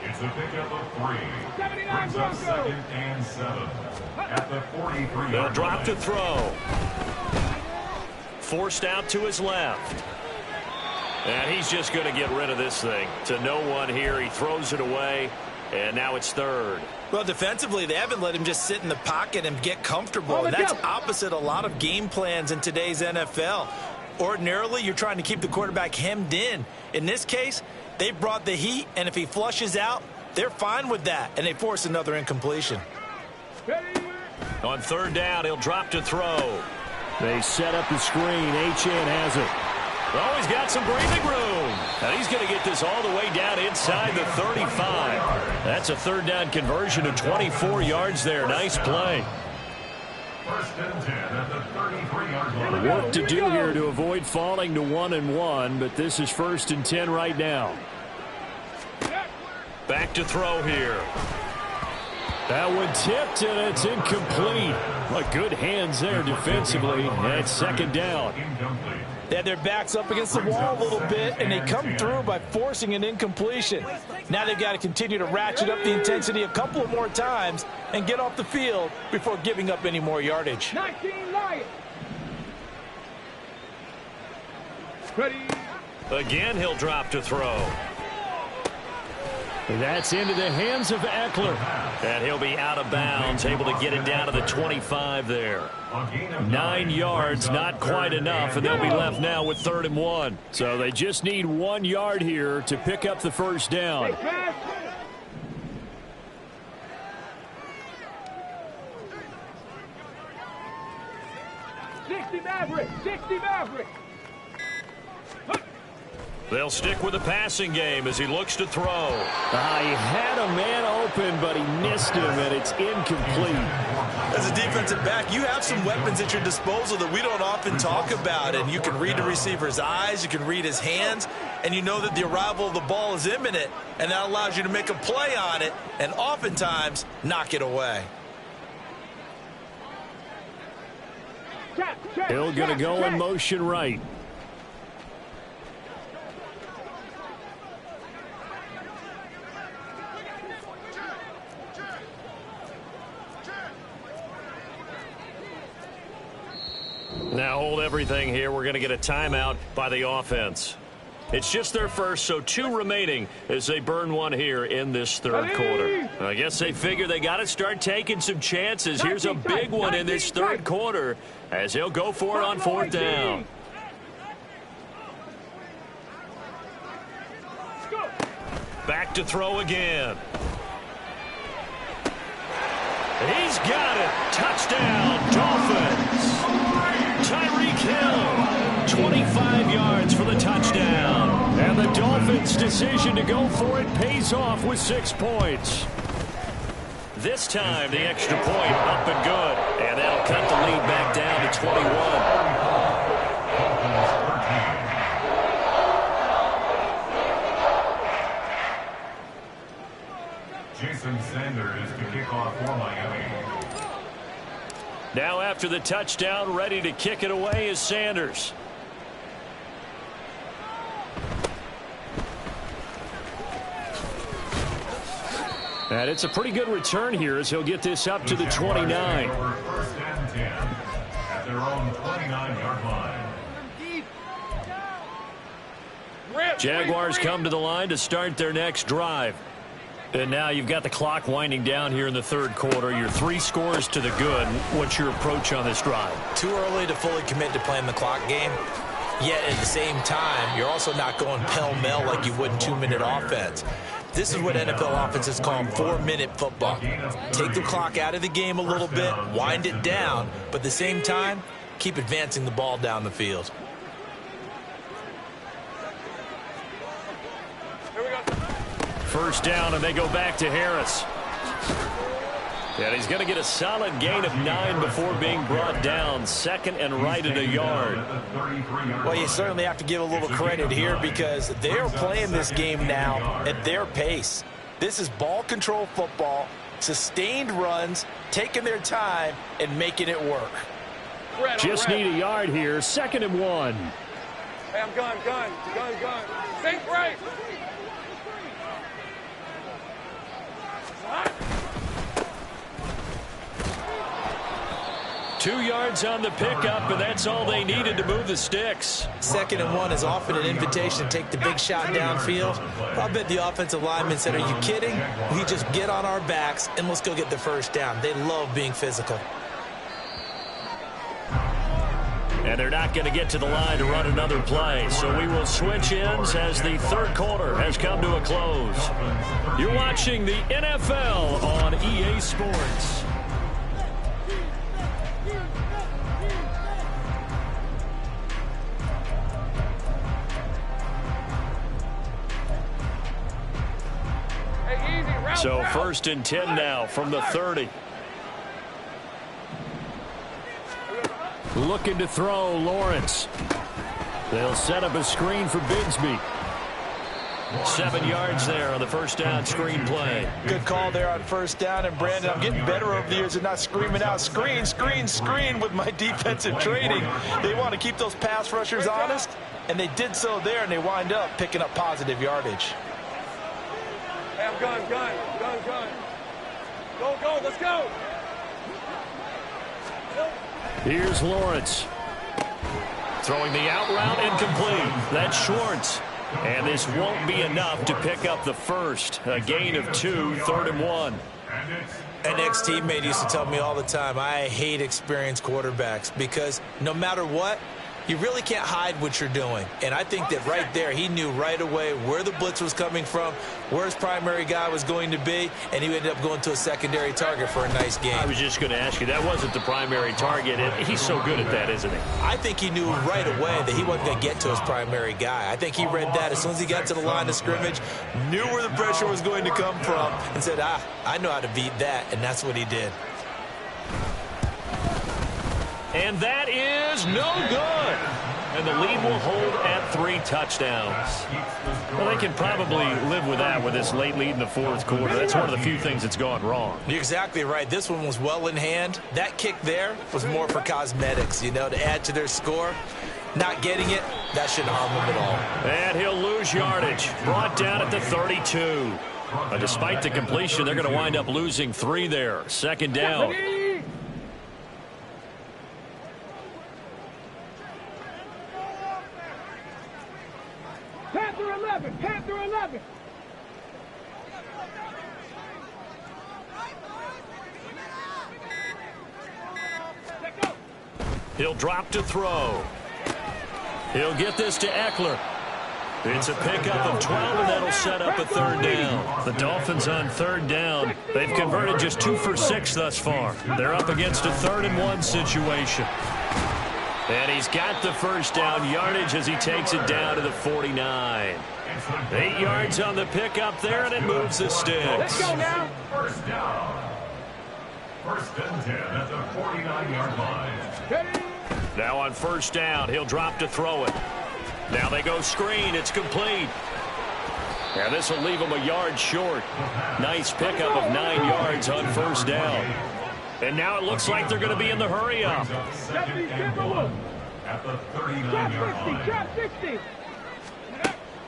It's a pickup of 3. Brings up 2nd and 7. At the 43. They'll drop to throw. Forced out to his left. And he's just going to get rid of this thing. To no one here. He throws it away. And now it's 3rd. Well, defensively, they haven't let him just sit in the pocket and get comfortable. And that's opposite a lot of game plans in today's NFL. Ordinarily, you're trying to keep the quarterback hemmed in. In this case, they brought the heat, and if he flushes out, they're fine with that, and they force another incompletion. On 3rd down, he'll drop to throw. They set up the screen. Achane has it. Oh, he's got some breathing room. And he's going to get this all the way down inside the 35. That's a 3rd down conversion of 24 yards there. Nice play. 1st and 10 at the 33-yard line. Work to do here to avoid falling to 1-1, but this is 1st and 10 right now. Back to throw here. That one tipped, and it's incomplete. But good hands there defensively. And it's 2nd down. They had their backs up against the wall a little bit, and they come through by forcing an incompletion. Now they've got to continue to ratchet up the intensity a couple of more times and get off the field before giving up any more yardage. 19 Lions. Ready. Again, he'll drop to throw. That's into the hands of Eckler. And he'll be out of bounds, able to get it down to the 25 there. 9 yards, not quite enough, and they'll be left now with 3rd and 1. So they just need 1 yard here to pick up the first down. 60 Mavericks. 60 Mavericks. They'll stick with the passing game as he looks to throw. He had a man open, but he missed him, and it's incomplete. As a defensive back, you have some weapons at your disposal that we don't often talk about. And you can read the receiver's eyes, you can read his hands, and you know that the arrival of the ball is imminent, and that allows you to make a play on it and oftentimes knock it away. Hill going to go in motion right. Now hold everything here. We're going to get a timeout by the offense. It's just their first, so 2 remaining as they burn one here in this third quarter. I guess they figure they got to start taking some chances. Here's a big one in this third quarter as he'll go for it on 4th down. Back to throw again. He's got it. Touchdown, Dolphins. Tyreek Hill, 25 yards for the touchdown. And the Dolphins' decision to go for it pays off with 6 points. This time, the extra point up and good. And that'll cut the lead back down to 21. Jason Sanders to kick off for Miami. Now after the touchdown, ready to kick it away is Sanders. And it's a pretty good return here as he'll get this up to the 29. First and 10 at their own 29-yard line. Jaguars come to the line to start their next drive. And now you've got the clock winding down here in the third quarter. Your 3 scores to the good. What's your approach on this drive? Too early to fully commit to playing the clock game. Yet at the same time, you're also not going pell-mell like you would in 2-minute offense. This is what NFL offenses call 4-minute football. Take the clock out of the game a little bit, wind it down, but at the same time, keep advancing the ball down the field. First down, and they go back to Harris. And he's going to get a solid gain of 9 before being brought down. 2nd and right at a yard. Well, you certainly have to give a little credit here because they're playing this game now at their pace. This is ball control football, sustained runs, taking their time, and making it work. Just need a yard here. 2nd and 1. Hey, I'm gun. Think right. 2 yards on the pickup, and that's all they needed to move the sticks. 2nd and 1 is often an invitation to take the big shot downfield. I bet the offensive lineman said, are you kidding? We just get on our backs and let's go get the first down. They love being physical. And they're not going to get to the line to run another play. So we will switch ends as the third quarter has come to a close. You're watching the NFL on EA Sports. So 1st and 10 now from the 30. Looking to throw, Lawrence. They'll set up a screen for Bigsby. 7 yards there on the first down screen play. Good call there on first down. And, Brandon, I'm getting better over the years and not screaming out screen, screen, screen with my defensive training. They want to keep those pass rushers honest, and they did so there, and they wind up picking up positive yardage. Hey, I'm gun. Go, let's go. Here's Lawrence. Throwing the out route incomplete. That's Schwartz. And this won't be enough to pick up the first. A gain of 2, 3rd and 1. An ex-teammate used to tell me all the time, I hate experienced quarterbacks because no matter what, you really can't hide what you're doing. And I think that right there, he knew right away where the blitz was coming from, where his primary guy was going to be, and he ended up going to a secondary target for a nice game. I was just going to ask you, that wasn't the primary target. He's so good at that, isn't he? I think he knew right away that he wasn't going to get to his primary guy. I think he read that as soon as he got to the line of scrimmage, knew where the pressure was going to come from, and said, I know how to beat that, and that's what he did. And that is no good. And the lead will hold at 3 touchdowns. Well, they can probably live with that with this late lead in the fourth quarter. That's one of the few things that's gone wrong. You're exactly right. This one was well in hand. That kick there was more for cosmetics, to add to their score. Not getting it, that shouldn't harm them at all. And he'll lose yardage. Brought down at the 32. Despite the completion, they're going to wind up losing 3 there. 2nd down. He'll drop to throw. He'll get this to Eckler. It's a pickup of 12, and that'll set up a third down. The Dolphins on third down. They've converted just 2 for 6 thus far. They're up against a 3rd-and-1 situation. And he's got the first down yardage as he takes it down to the 49. 8 yards on the pickup there, and it moves the sticks. Let's go now. First down. 1st and 10 at the 49-yard line. Now on first down, he'll drop to throw it. Now they go screen. It's complete. And this will leave him a yard short. Nice pickup of 9 yards on first down. And now it looks like they're going to be in the hurry-up. Second and 1 at the 39-yard line. Trap 60.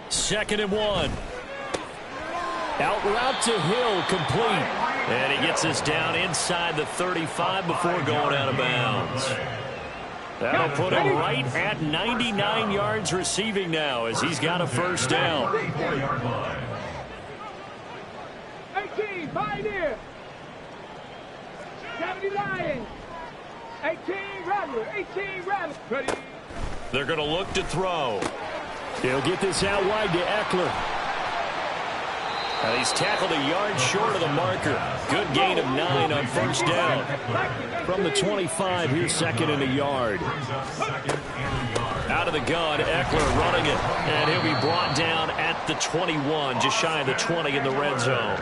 2nd and 1. Out route to Hill, complete. And he gets us down inside the 35 before going out of bounds. That'll put him right at 99 yards receiving now as he's got a first down. 18, Pioneer. 70 Lions. 18, Rattler. 18, Rattler. Ready. They're going to look to throw. He'll get this out wide to Eckler. Now he's tackled a yard short of the marker. Good gain of 9 on first down. From the 25, here's 2nd and a yard. Out of the gun, Eckler running it. And he'll be brought down at the 21, just shy of the 20 in the red zone.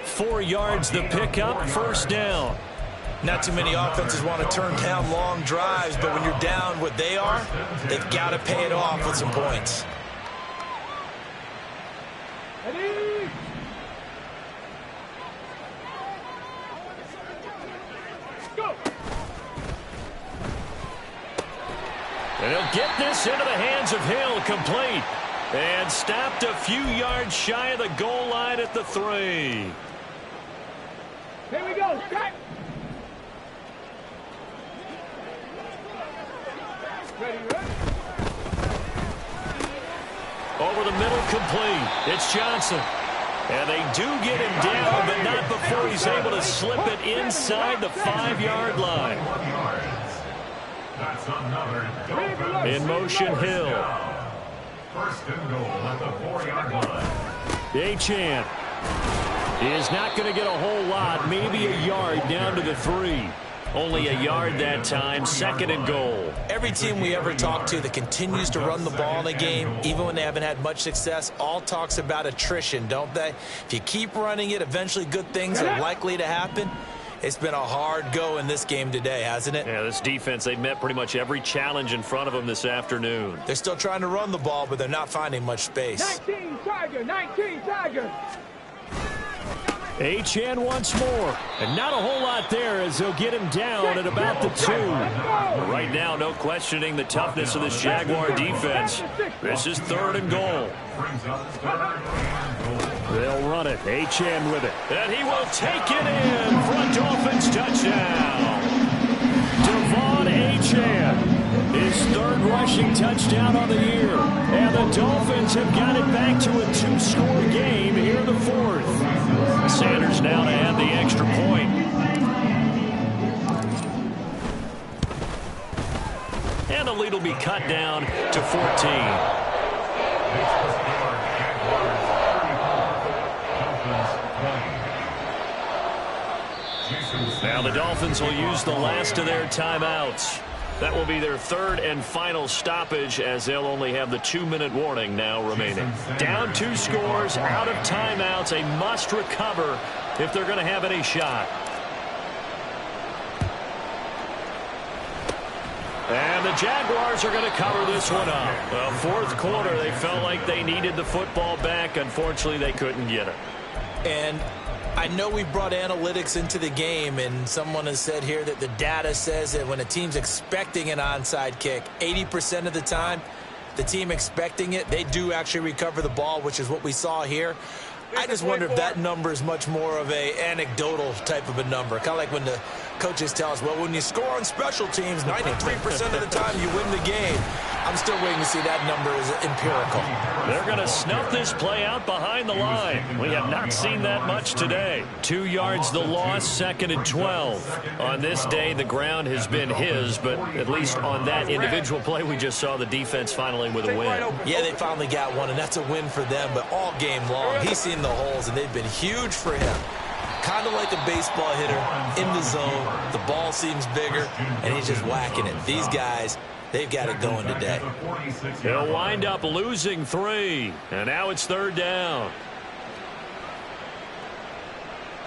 4 yards the pickup, first down. Not too many offenses want to turn down long drives, but when you're down what they are, they've got to pay it off with some points. And he'll get this into the hands of Hill, complete. And stopped a few yards shy of the goal line at the 3. Here we go. Strike. Ready. Over the middle, complete. It's Johnson. And they do get him down, but not before he's able to slip it inside the 5-yard line. That's another In motion, Hill. 1st and goal at the 4-yard line. Achane is not going to get a whole lot, maybe a yard down to the 3. Only a yard that time, 2nd and goal. Every team we ever talk to that continues to run the ball in a game, even when they haven't had much success, all talks about attrition, don't they? If you keep running it, eventually good things are likely to happen. It's been a hard go in this game today, hasn't it? Yeah, this defense, they've met pretty much every challenge in front of them this afternoon. They're still trying to run the ball, but they're not finding much space. 19, Tiger. 19, Tiger. Achane once more. And not a whole lot there as they'll get him down at about the 2. Right now, no questioning the toughness of this Jaguar defense. This is 3rd and goal. They'll run it. Achane with it. And he will take it in for a Dolphins touchdown. Devon Achane. His 3rd rushing touchdown on the year. And the Dolphins have got it back to a 2-score game here in the 4th. Sanders now to add the extra point. And the lead will be cut down to 14. Now the Dolphins will use the last of their timeouts. That will be their 3rd and final stoppage as they'll only have the 2-minute warning now remaining. Down 2 scores, out of timeouts, a must recover if they're going to have any shot. And the Jaguars are going to cover this one up. Well, 4th quarter, they felt like they needed the football back. Unfortunately, they couldn't get it. And I know we brought analytics into the game, and someone has said here that the data says that when a team's expecting an onside kick, 80% of the time, the team expecting it, they do actually recover the ball, which is what we saw here. I just wonder if that number is much more of a anecdotal type of a number, kind of like when the Coaches tell us, well, when you score on special teams, 93% of the time you win the game. I'm still waiting to see that number is empirical. They're going to snuff this play out behind the line. We have not seen that much today. 2 yards the loss, 2nd and 12. On this day, the ground has been his, but at least on that individual play, we just saw the defense finally with a win. Yeah, they finally got one, and that's a win for them, but all game long, he's seen the holes, and they've been huge for him. Kind of like a baseball hitter in the zone. The ball seems bigger, and he's just whacking it. These guys, they've got it going today. They'll wind up losing 3, and now it's 3rd down.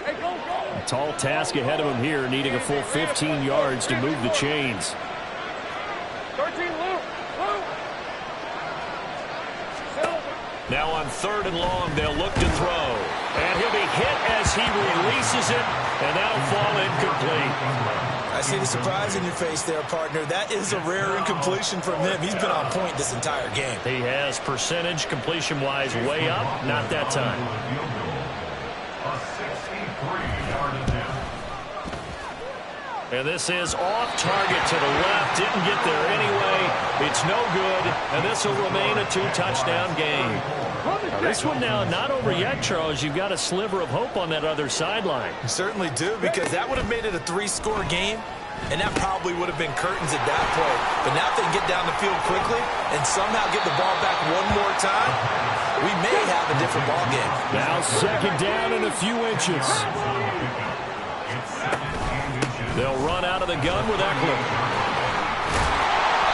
A tall task ahead of him here, needing a full 15 yards to move the chains. 13, Luke. Now on 3rd and long, they'll look to throw. And he'll be hit as he releases it, and that'll fall incomplete. I see the surprise in your face there, partner. That is a rare incompletion from him. He's been on point this entire game. He has percentage completion-wise way up, not that time. A 63-yard attempt. And this is off target to the left. Didn't get there anyway. It's no good, and this will remain a 2-touchdown game. Now, this one now not over yet, Charles. You've got a sliver of hope on that other sideline. You certainly do, because that would have made it a 3-score game, and that probably would have been curtains at that point. But now if they can get down the field quickly and somehow get the ball back one more time, we may have a different ball game. Now 2nd down and a few inches. They'll run out of the gun with Eckler.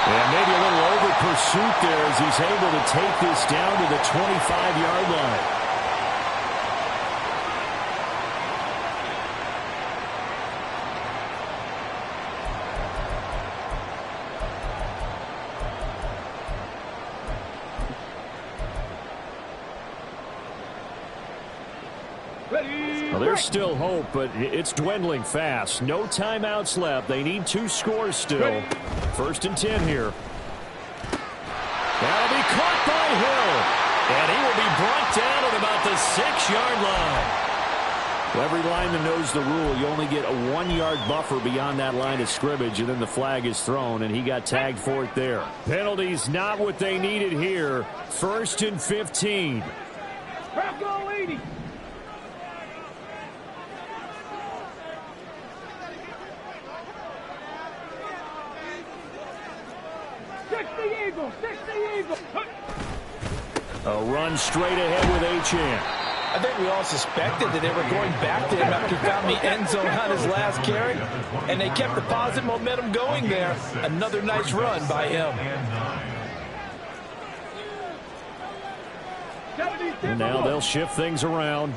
And maybe a little over pursuit there as he's able to take this down to the 25-yard line. Well, there's still hope, but it's dwindling fast. No timeouts left. They need 2 scores still. 1st and 10 here. That'll be caught by Hill. And he will be brought down at about the 6-yard line. Well, every lineman knows the rule. You only get a 1-yard buffer beyond that line of scrimmage, and then the flag is thrown, and he got tagged for it there. Penalties not what they needed here. 1st and 15. Back on, lady. A run straight ahead with Achane. I think we all suspected that they were going back to him after he found the end zone on his last carry, and they kept the positive momentum going there. Another nice run by him. And now they'll shift things around.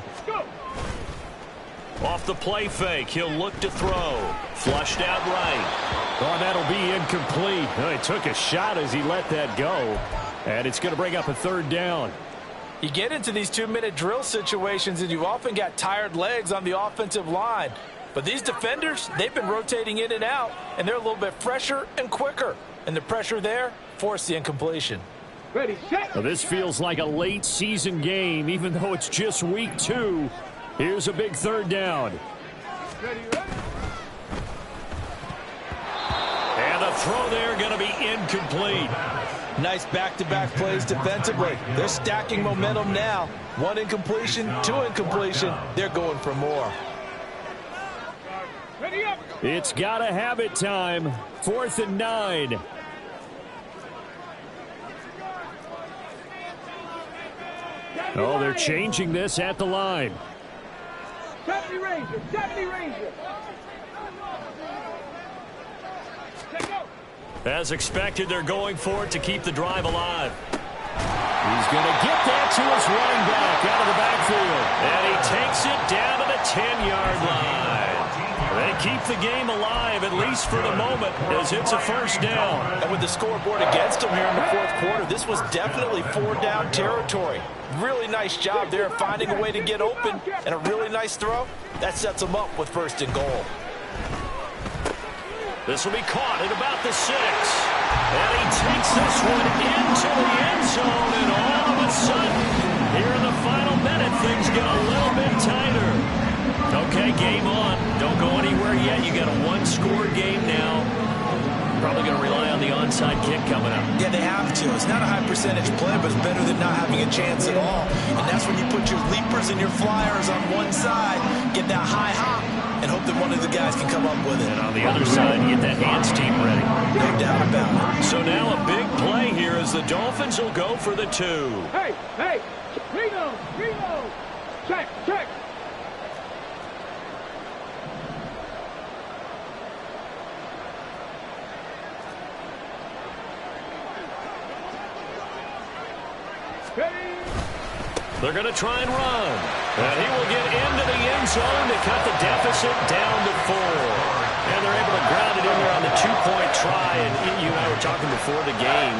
Off the play fake, he'll look to throw. Flushed out right. Oh, that'll be incomplete. Oh, he took a shot as he let that go. And it's going to bring up a 3rd down. You get into these 2-minute drill situations, and you've often got tired legs on the offensive line. But these defenders, they've been rotating in and out, and they're a little bit fresher and quicker. And the pressure there forced the incompletion. Ready, set. Well, this feels like a late season game, even though it's just week 2. Here's a big 3rd down. Ready, ready. And a throw there going to be incomplete. Nice back-to-back plays defensively. They're stacking momentum now. 1 incompletion, 2 incompletion. They're going for more. Ready up. It's got to have it time. 4th and 9. Oh, they're changing this at the line. 70 Ranger, 70 Ranger. As expected, they're going for it to keep the drive alive. He's going to get that to his running back out of the backfield. And he takes it down to the 10-yard line. They keep the game alive, at least for the moment, as it's a 1st down. And with the scoreboard against them here in the 4th quarter, this was definitely 4-down territory. Really nice job there of finding a way to get open, and a really nice throw. That sets them up with 1st and goal. This will be caught at about the 6. And he takes this one into the end zone, and all of a sudden, here in the final minute, things get a little bit tighter. Okay, game on. Don't go anywhere yet. You got a 1 one-score game now. Probably going to rely on the onside kick coming up. Yeah, they have to. It's not a high percentage play, but it's better than not having a chance at all. And that's when you put your leapers and your flyers on one side, get that high hop, and hope that one of the guys can come up with it. And on the other side, get that hands team ready. No doubt about it. So now a big play here as the Dolphins will go for the 2. Hey, Reno, check. They're going to try and run. And he will get into the end zone to cut the deficit down to 4. And they're able to ground it in there on the 2-point try. And you and I were talking before the game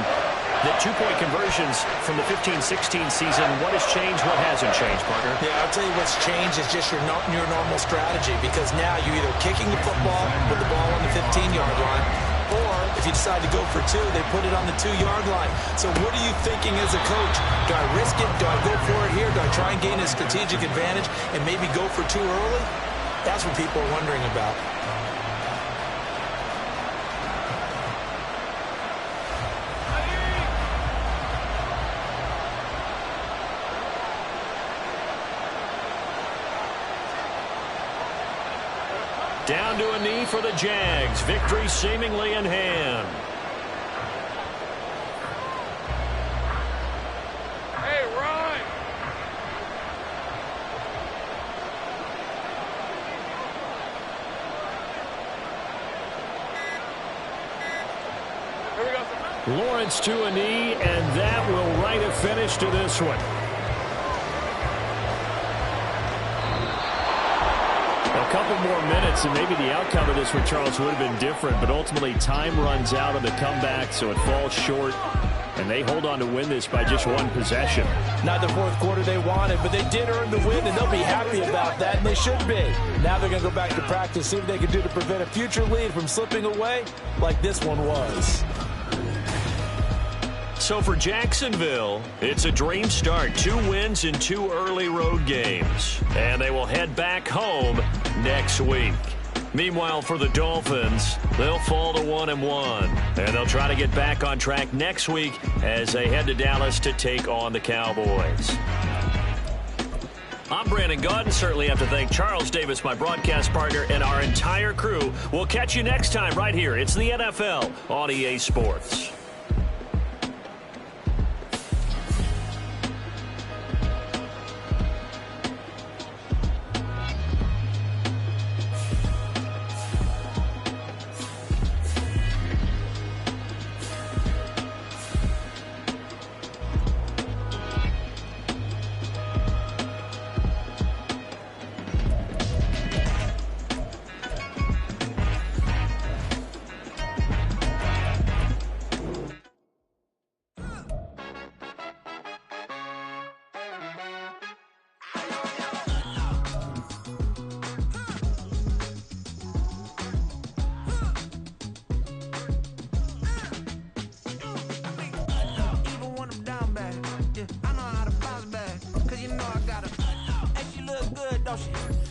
that 2-point conversions from the 15-16 season, what has changed, what hasn't changed, partner? Yeah, I'll tell you what's changed is just your normal strategy, because now you're either kicking the football with the ball on the 15-yard line, or if you decide to go for 2, they put it on the 2-yard line. So what are you thinking as a coach? Do I risk it? Do I go for it here? Do I try and gain a strategic advantage and maybe go for 2 early? That's what people are wondering about. Down to a knee for the Jags. Victory seemingly in hand. Hey, Ryan. Here we go. Lawrence to a knee, and that will write a finish to this one. A couple more minutes, and maybe the outcome of this one, Charles, would have been different, but ultimately time runs out on the comeback, so it falls short, and they hold on to win this by just 1 possession. Not the fourth quarter they wanted, but they did earn the win, and they'll be happy about that, and they should be. Now they're going to go back to practice, see what they can do to prevent a future lead from slipping away like this one was. So for Jacksonville, it's a dream start. 2 wins in 2 early road games. And they will head back home next week. Meanwhile, for the Dolphins, they'll fall to 1-1. And they'll try to get back on track next week as they head to Dallas to take on the Cowboys. I'm Brandon Gaudin. Certainly have to thank Charles Davis, my broadcast partner, and our entire crew. We'll catch you next time right here. It's the NFL on EA Sports.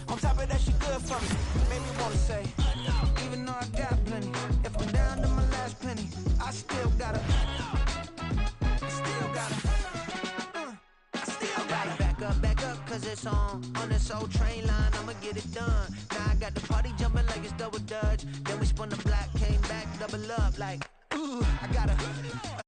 On top of that, she good for me. Made me wanna say, even though I got plenty, if I'm down to my last penny, I still gotta back up, cause it's on this old train line, I'ma get it done. Now I got the party jumping like it's double dutch. Then we spun the block, came back, double up like, ooh, I got a